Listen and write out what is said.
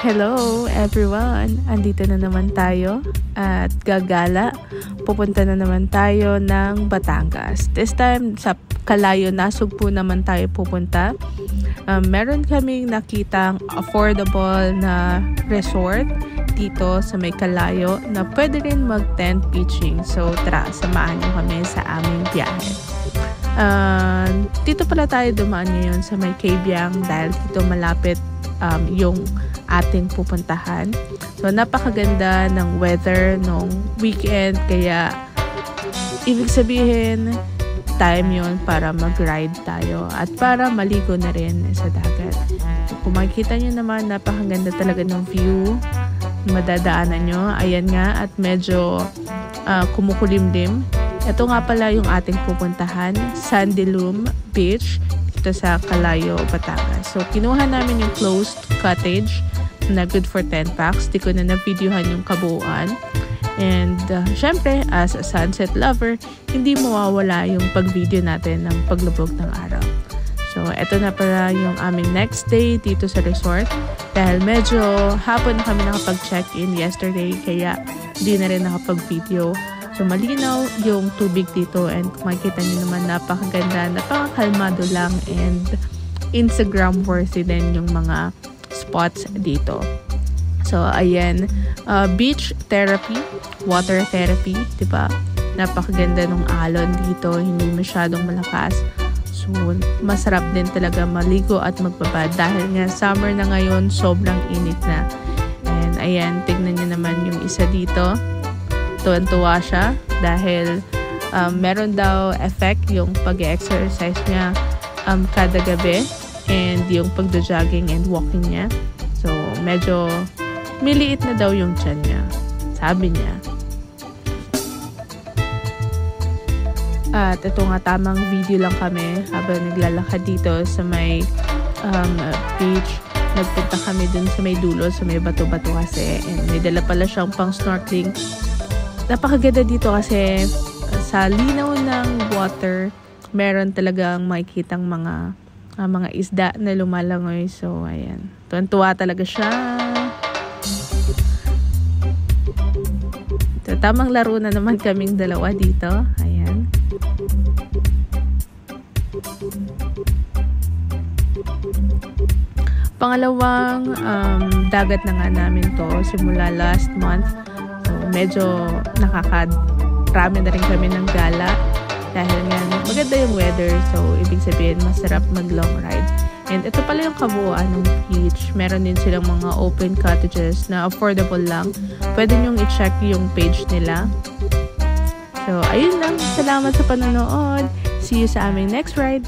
Hello everyone! Andito na naman tayo at gagala. Pupunta na naman tayo ng Batangas. This time sa Calayo, Nasugbu naman tayo pupunta. Meron kaming nakitang affordable na resort dito sa may Calayo na pwede rin mag-tent pitching. So tara, samahan niyo kami sa aming biyahe. Dito pala tayo dumaan ngayon sa may Cabiang dahil dito malapit yung ating pupuntahan. So napakaganda ng weather nung weekend, kaya ibig sabihin time yun para mag-ride tayo at para maligo na rin sa dagat. So, kung makikita nyo naman, napakaganda talaga ng view madadaanan nyo. Ayan nga, at medyo kumukulimlim. Ito nga pala yung ating pupuntahan, Sandilum Beach, dito sa Calayo, Batangas. So, kinuha namin yung closed cottage na good for 10 packs. Di ko na na-videohan yung kabuuan. And, syempre, as a sunset lover, hindi mawawala yung pag-video natin ng paglubog ng araw. So, eto na pala yung aming next day dito sa resort. Dahil medyo hapon na kami nakapag-check-in yesterday, kaya hindi na rin nakapag-video. So, malinaw yung tubig dito and kung makikita nyo naman, napakaganda, napakakalmado lang and Instagram-worthy din yung mga spots dito. So, ayan, beach therapy, water therapy, diba? Napakaganda ng alon dito, hindi masyadong malakas. So, masarap din talaga maligo at magbaba dahil nga summer na ngayon, sobrang init na. And ayan, tignan nyo naman yung isa dito. Tuwan-tuwa siya dahil meron daw effect yung pag-exercise niya kada gabi and yung pagdo-jogging and walking niya. So, medyo miliit na daw yung tiyan niya, sabi niya. At ito nga, tamang video lang kami habang naglalakad dito sa may beach. Nagpunta kami dun sa may dulo, sa may bato-bato kasi. And may dala pala siyang pang snorkeling. Napakaganda dito kasi sa linaw ng water, meron talagang makikitang mga isda na lumalangoy. So, ayan. Tuwan-tuwa talaga siya. So, tamang laro na naman kaming dalawa dito. Ayan. Pangalawang dagat na nga namin to simula last month. So, medyo nakakarami na rin kami ng gala dahil nga maganda yung weather. So, ibig sabihin masarap mag-long ride. And ito pala yung kabuuan ng beach. Meron din silang mga open cottages na affordable lang. Pwede nyong i-check yung page nila. So, ayun lang. Salamat sa panonood. See you sa aming next ride.